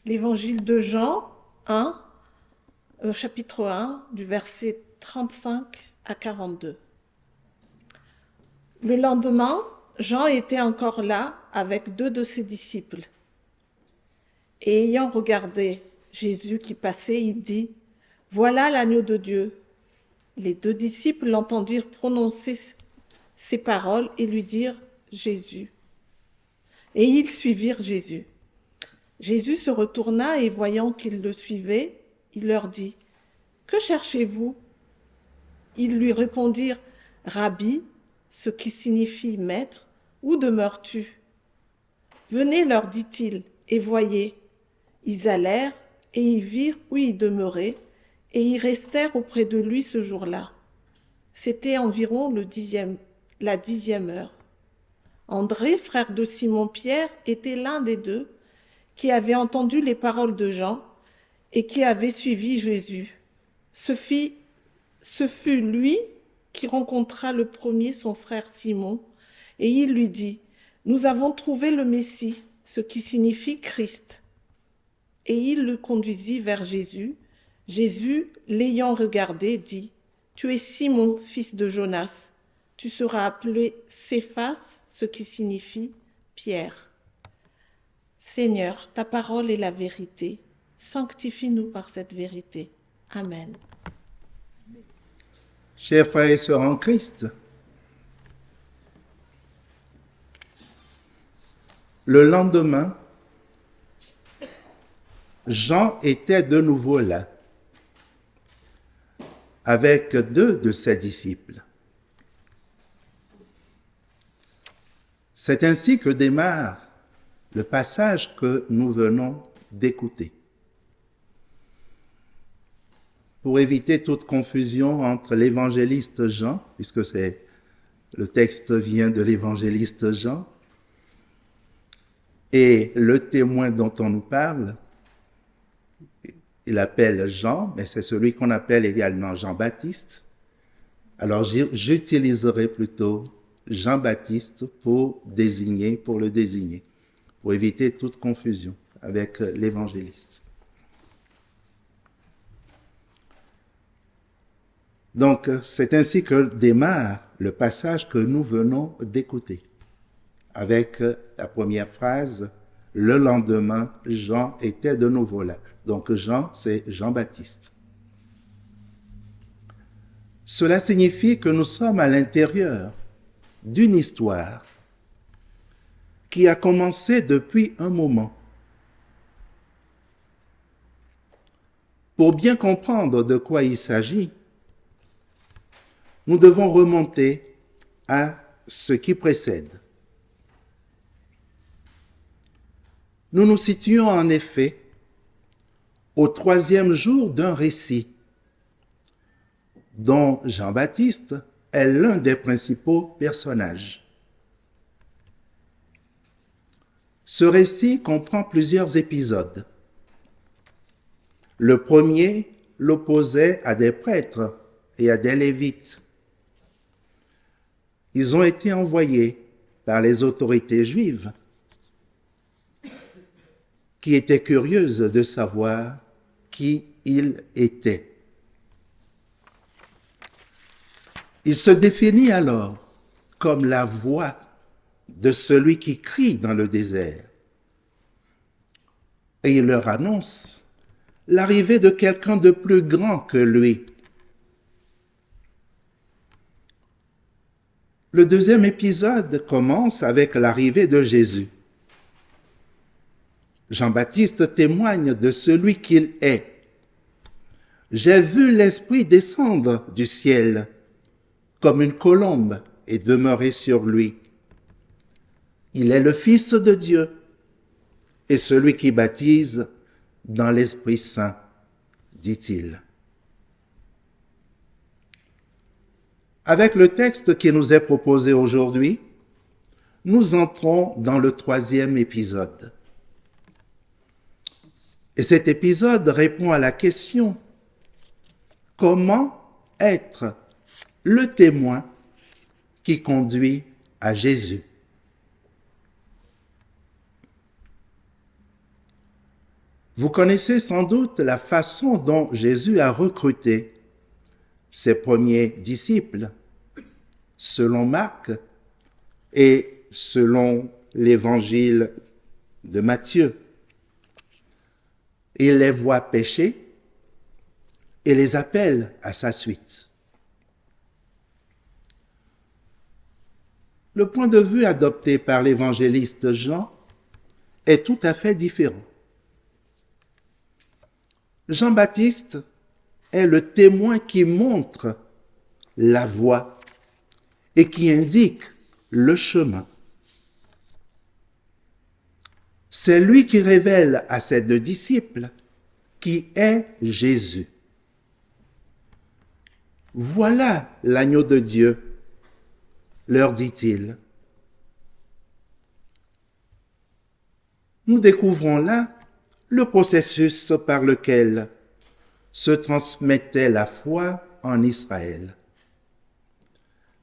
L'évangile de Jean 1, chapitre 1, du verset 35 à 42. Le lendemain, Jean était encore là avec 2 de ses disciples. Et ayant regardé Jésus qui passait, il dit, « Voilà l'agneau de Dieu. » Les 2 disciples l'entendirent prononcer ces paroles et lui dirent, « Jésus. » Et ils suivirent Jésus. Jésus se retourna et voyant qu'ils le suivaient, il leur dit, « Que cherchez-vous » Ils lui répondirent, « Rabbi, ce qui signifie maître, où demeures-tu » Venez, leur dit-il, et voyez. Ils allèrent et y virent où il demeurait, et y restèrent auprès de lui ce jour-là. C'était environ la 10e heure. André, frère de Simon-Pierre, était l'un des 2 qui avait entendu les paroles de Jean et qui avait suivi Jésus. Ce fut lui qui rencontra le premier son frère Simon, et il lui dit, « Nous avons trouvé le Messie, ce qui signifie Christ. » Et il le conduisit vers Jésus. Jésus, l'ayant regardé, dit, « Tu es Simon, fils de Jonas. Tu seras appelé Céphas, ce qui signifie Pierre. » Seigneur, ta parole est la vérité. Sanctifie-nous par cette vérité. Amen. Chers frères et sœurs en Christ, le lendemain, Jean était de nouveau là, avec 2 de ses disciples. C'est ainsi que démarre le passage que nous venons d'écouter. Pour éviter toute confusion entre l'évangéliste Jean, puisque le texte vient de l'évangéliste Jean, et le témoin dont on nous parle, il appelle Jean, mais c'est celui qu'on appelle également Jean-Baptiste. Alors j'utiliserai plutôt Jean-Baptiste pour le désigner, pour éviter toute confusion avec l'évangéliste. Donc, c'est ainsi que démarre le passage que nous venons d'écouter, avec la première phrase, « Le lendemain, Jean était de nouveau là ». Donc, Jean, c'est Jean-Baptiste. Cela signifie que nous sommes à l'intérieur d'une histoire qui a commencé depuis un moment. Pour bien comprendre de quoi il s'agit, nous devons remonter à ce qui précède. Nous nous situons en effet au 3e jour d'un récit dont Jean-Baptiste est l'un des principaux personnages. Ce récit comprend plusieurs épisodes. Le premier l'opposait à des prêtres et à des lévites. Ils ont été envoyés par les autorités juives qui étaient curieuses de savoir qui il était. Il se définit alors comme la voix de celui qui crie dans le désert. Et il leur annonce l'arrivée de quelqu'un de plus grand que lui. Le 2e épisode commence avec l'arrivée de Jésus. Jean-Baptiste témoigne de celui qu'il est. « J'ai vu l'Esprit descendre du ciel comme une colombe et demeurer sur lui. Il est le Fils de Dieu et celui qui baptise dans l'Esprit Saint, dit-il. » Avec le texte qui nous est proposé aujourd'hui, nous entrons dans le 3e épisode. Et cet épisode répond à la question: comment être le témoin qui conduit à Jésus? Vous connaissez sans doute la façon dont Jésus a recruté ses premiers disciples, selon Marc et selon l'évangile de Matthieu. Il les voit pécher et les appelle à sa suite. Le point de vue adopté par l'évangéliste Jean est tout à fait différent. Jean-Baptiste est le témoin qui montre la voie et qui indique le chemin. C'est lui qui révèle à ses deux disciples qui est Jésus. Voilà l'agneau de Dieu, leur dit-il. Nous découvrons là le processus par lequel se transmettait la foi en Israël,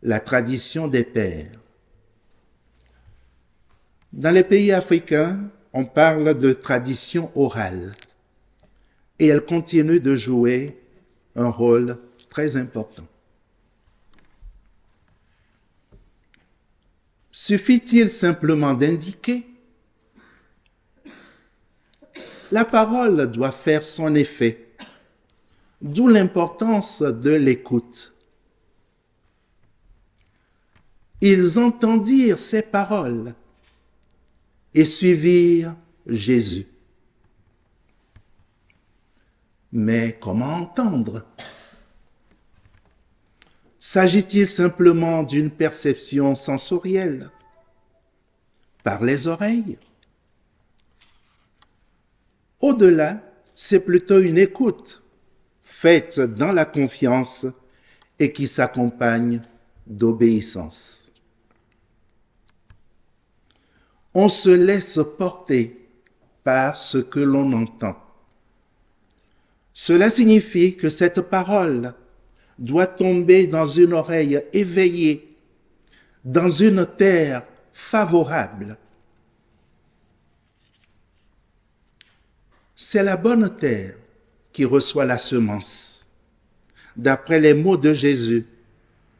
la tradition des pères. Dans les pays africains, on parle de tradition orale et elle continue de jouer un rôle très important. Suffit-il simplement d'indiquer? La parole doit faire son effet, d'où l'importance de l'écoute. Ils entendirent ces paroles et suivirent Jésus. Mais comment entendre? S'agit-il simplement d'une perception sensorielle, par les oreilles? Au-delà, c'est plutôt une écoute faite dans la confiance et qui s'accompagne d'obéissance. On se laisse porter par ce que l'on entend. Cela signifie que cette parole doit tomber dans une oreille éveillée, dans une terre favorable. C'est la bonne terre qui reçoit la semence, d'après les mots de Jésus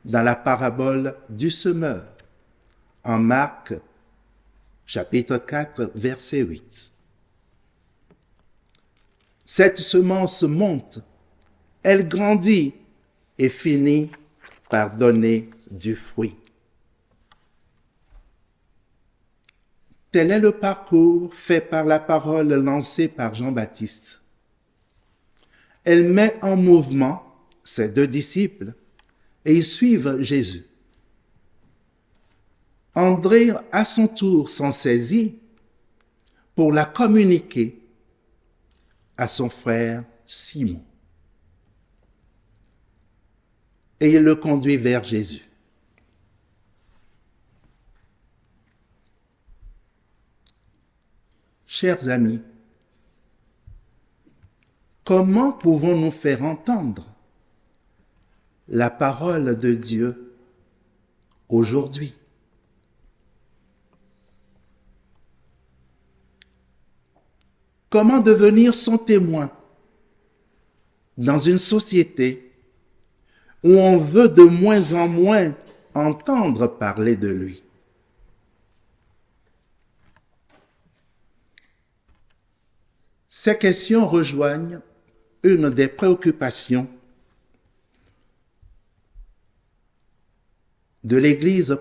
dans la parabole du semeur, en Marc, chapitre 4, verset 8. Cette semence monte, elle grandit et finit par donner du fruit. Tel est le parcours fait par la parole lancée par Jean-Baptiste. Elle met en mouvement ses deux disciples et ils suivent Jésus. André, à son tour, s'en saisit pour la communiquer à son frère Simon. Et il le conduit vers Jésus. Chers amis, comment pouvons-nous faire entendre la parole de Dieu aujourd'hui? Comment devenir son témoin dans une société où on veut de moins en moins entendre parler de lui? Ces questions rejoignent une des préoccupations de l'Église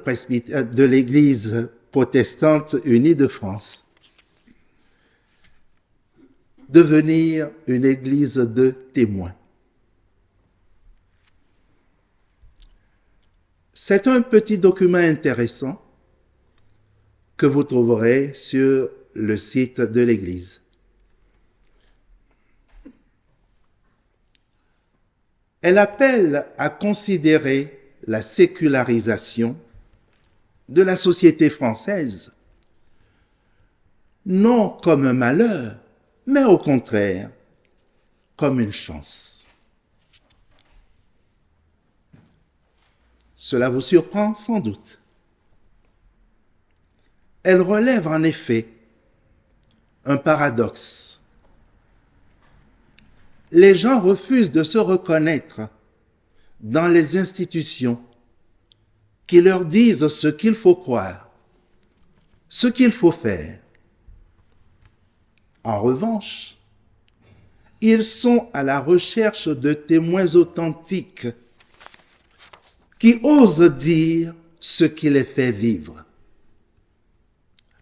protestante unie de France. Devenir une église de témoins. C'est un petit document intéressant que vous trouverez sur le site de l'église. Elle appelle à considérer la sécularisation de la société française, non comme un malheur, mais au contraire, comme une chance. Cela vous surprend sans doute. Elle relève en effet un paradoxe les gens refusent de se reconnaître dans les institutions qui leur disent ce qu'il faut croire, ce qu'il faut faire. En revanche, ils sont à la recherche de témoins authentiques qui osent dire ce qui les fait vivre,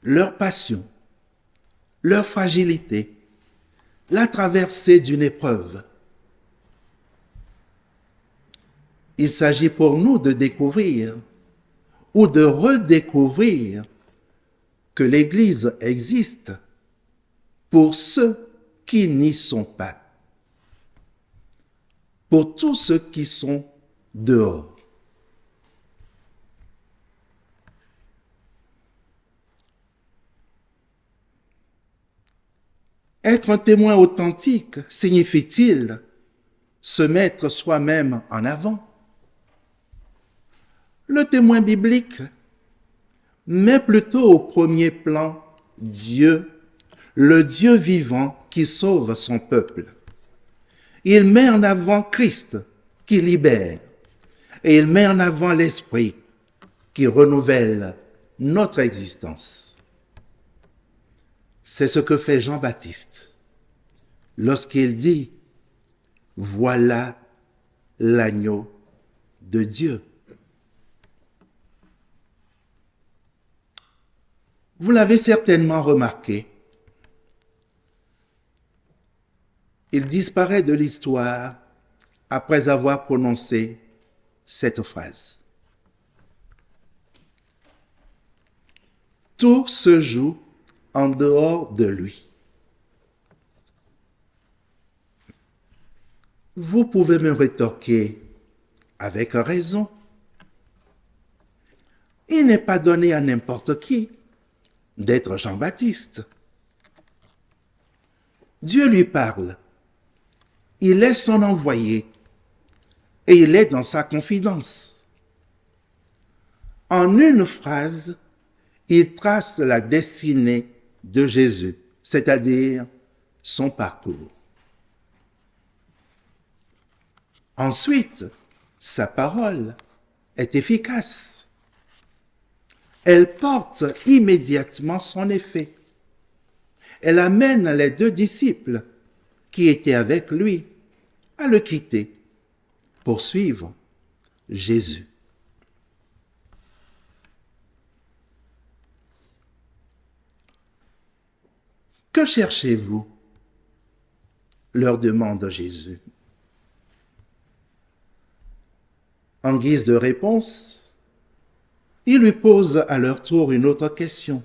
leur passion, leur fragilité, la traversée d'une épreuve. Il s'agit pour nous de découvrir ou de redécouvrir que l'Église existe pour ceux qui n'y sont pas, pour tous ceux qui sont dehors. Être un témoin authentique signifie-t-il se mettre soi-même en avant? Le témoin biblique met plutôt au premier plan Dieu, le Dieu vivant qui sauve son peuple. Il met en avant Christ qui libère et il met en avant l'Esprit qui renouvelle notre existence. C'est ce que fait Jean-Baptiste lorsqu'il dit « Voilà l'agneau de Dieu ». Vous l'avez certainement remarqué, il disparaît de l'histoire après avoir prononcé cette phrase. Tout se joue en dehors de lui. Vous pouvez me rétorquer avec raison. Il n'est pas donné à n'importe qui d'être Jean-Baptiste. Dieu lui parle. Il est son envoyé et il est dans sa confidence. En une phrase, il trace la destinée de Jésus, c'est-à-dire son parcours. Ensuite, sa parole est efficace. Elle porte immédiatement son effet. Elle amène les 2 disciples qui étaient avec lui à le quitter pour suivre Jésus. Que cherchez-vous? Leur demande Jésus. En guise de réponse, il lui pose à leur tour une autre question.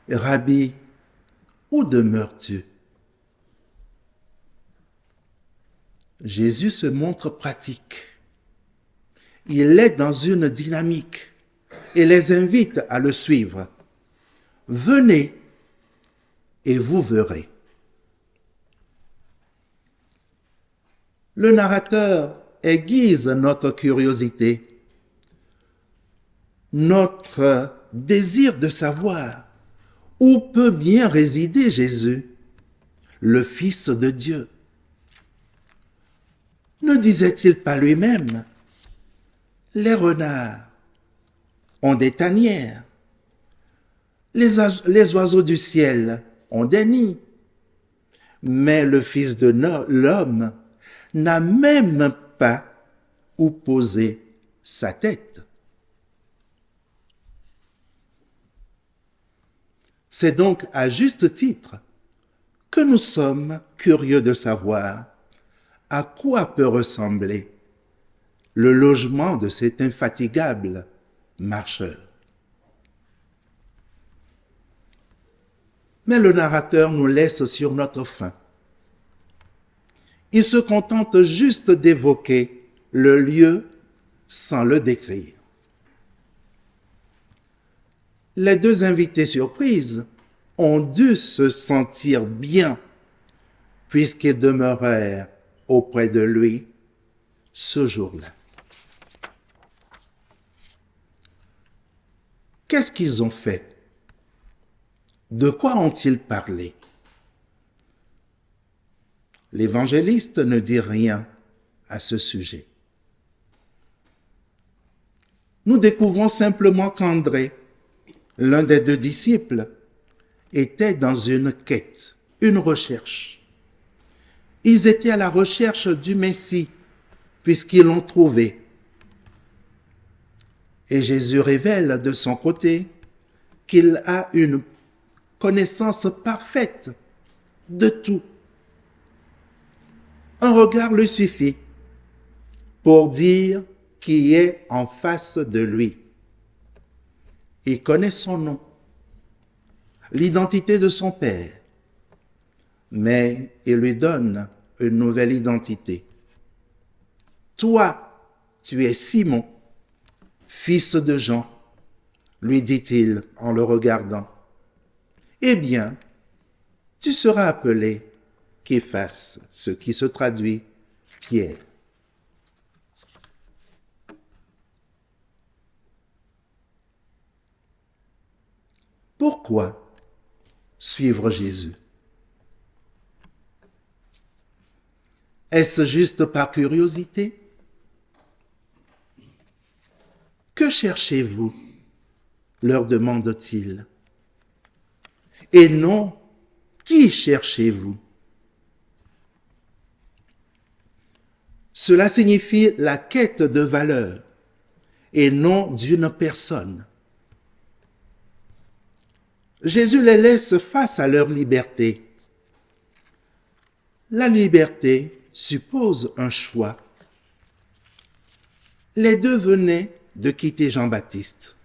Rabbi, où demeures-tu? Jésus se montre pratique. Il est dans une dynamique et les invite à le suivre. Venez et vous verrez. Le narrateur aiguise notre curiosité, notre désir de savoir où peut bien résider Jésus, le Fils de Dieu. Ne disait-il pas lui-même, les renards ont des tanières, les oiseaux du ciel ont des nids, mais le Fils de l'homme n'a même pas où poser sa tête. C'est donc à juste titre que nous sommes curieux de savoir à quoi peut ressembler le logement de cet infatigable marcheur. Mais le narrateur nous laisse sur notre faim. Il se contente juste d'évoquer le lieu sans le décrire. Les 2 invités surprises ont dû se sentir bien puisqu'ils demeurèrent auprès de lui ce jour-là. Qu'est-ce qu'ils ont fait? De quoi ont-ils parlé? L'évangéliste ne dit rien à ce sujet. Nous découvrons simplement qu'André, l'un des deux disciples, était dans une quête, une recherche. Ils étaient à la recherche du Messie, puisqu'ils l'ont trouvé. Et Jésus révèle de son côté qu'il a une connaissance parfaite de tout. Un regard lui suffit pour dire qui est en face de lui. Il connaît son nom, l'identité de son père, mais il lui donne une nouvelle identité. Toi, tu es Simon, fils de Jean, lui dit-il en le regardant. Eh bien, tu seras appelé Képhas, ce qui se traduit Pierre. Pourquoi suivre Jésus? Est-ce juste par curiosité? Que cherchez-vous? Leur demande-t-il. Et non, qui cherchez-vous? Cela signifie la quête de valeur et non d'une personne. Jésus les laisse face à leur liberté. La liberté suppose un choix. Les deux venaient de quitter Jean-Baptiste.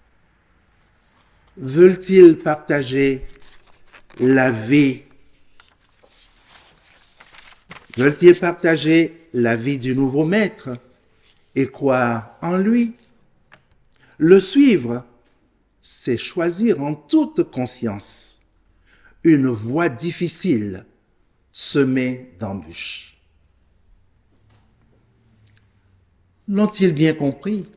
Veulent-ils partager la vie? Veulent-ils partager la vie du nouveau maître et croire en lui? Le suivre, c'est choisir en toute conscience une voie difficile, semée d'embûches. L'ont-ils bien compris?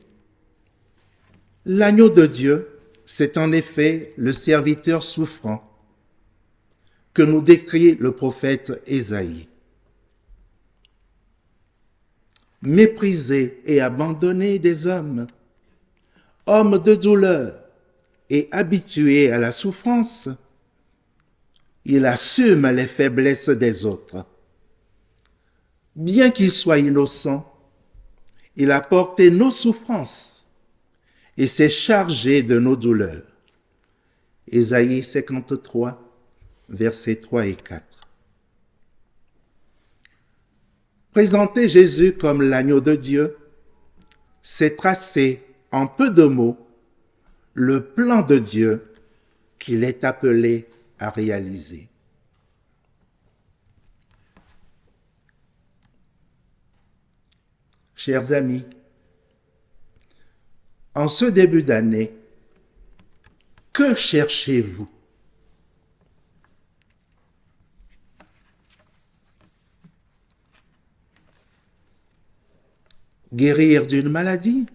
L'agneau de Dieu, c'est en effet le serviteur souffrant que nous décrit le prophète Ésaïe. Méprisé et abandonné des hommes, homme de douleur et habitué à la souffrance, il assume les faiblesses des autres. Bien qu'il soit innocent, il a porté nos souffrances et s'est chargé de nos douleurs. Ésaïe 53, versets 3 et 4. Présenter Jésus comme l'agneau de Dieu, c'est tracer en peu de mots le plan de Dieu qu'il est appelé à réaliser. Chers amis, en ce début d'année, que cherchez-vous? Guérir d'une maladie?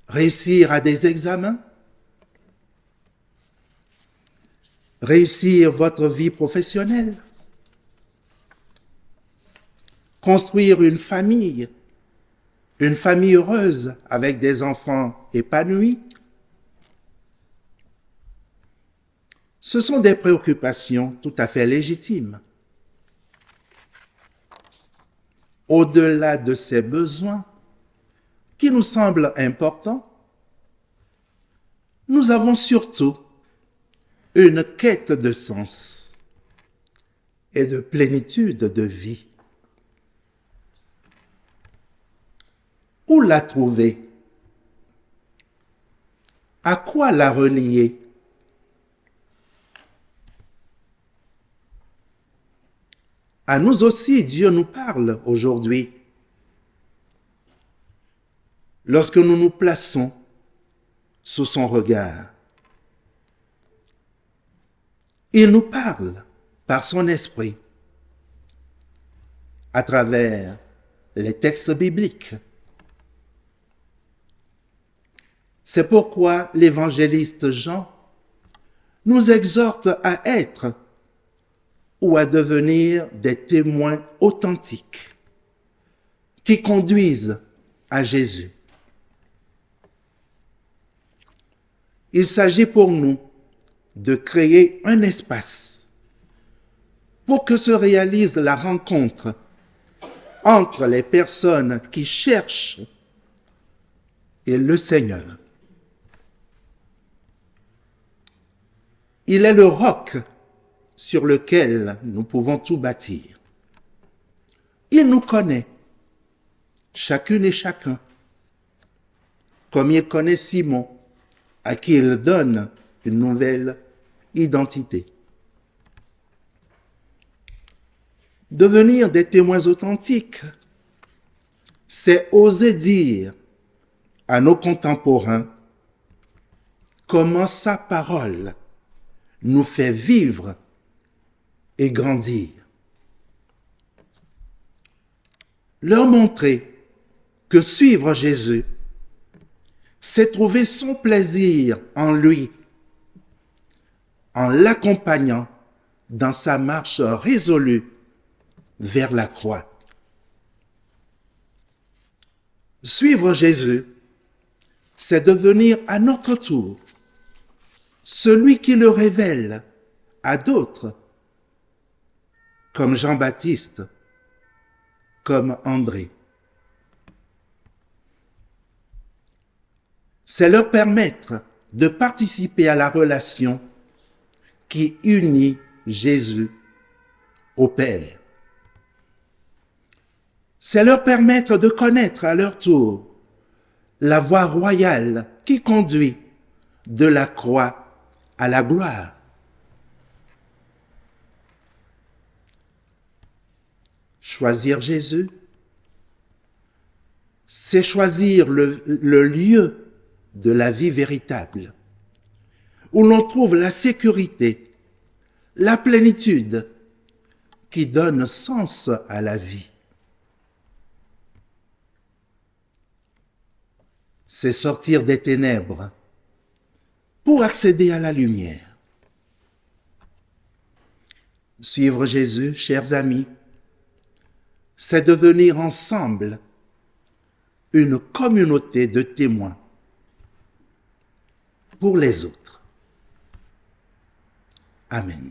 Réussir à des examens? Réussir votre vie professionnelle? Construire une famille heureuse avec des enfants épanouis? Ce sont des préoccupations tout à fait légitimes. Au-delà de ces besoins qui nous semblent importants, nous avons surtout une quête de sens et de plénitude de vie. Où la trouver? À quoi la relier? À nous aussi, Dieu nous parle aujourd'hui. Lorsque nous nous plaçons sous son regard, il nous parle par son esprit à travers les textes bibliques. C'est pourquoi l'évangéliste Jean nous exhorte à être ou à devenir des témoins authentiques qui conduisent à Jésus. Il s'agit pour nous de créer un espace pour que se réalise la rencontre entre les personnes qui cherchent et le Seigneur. Il est le roc sur lequel nous pouvons tout bâtir. Il nous connaît, chacune et chacun, comme il connaît Simon, à qui il donne une nouvelle identité. Devenir des témoins authentiques, c'est oser dire à nos contemporains comment sa parole nous fait vivre et grandir. Leur montrer que suivre Jésus, c'est trouver son plaisir en lui, en l'accompagnant dans sa marche résolue vers la croix. Suivre Jésus, c'est devenir à notre tour celui qui le révèle à d'autres, comme Jean-Baptiste, comme André. C'est leur permettre de participer à la relation qui unit Jésus au Père. C'est leur permettre de connaître à leur tour la voie royale qui conduit de la croix à la gloire. Choisir Jésus, c'est choisir le lieu de la vie véritable, où l'on trouve la sécurité, la plénitude qui donne sens à la vie. C'est sortir des ténèbres pour accéder à la lumière. Suivre Jésus, chers amis, c'est devenir ensemble une communauté de témoins pour les autres. Amen.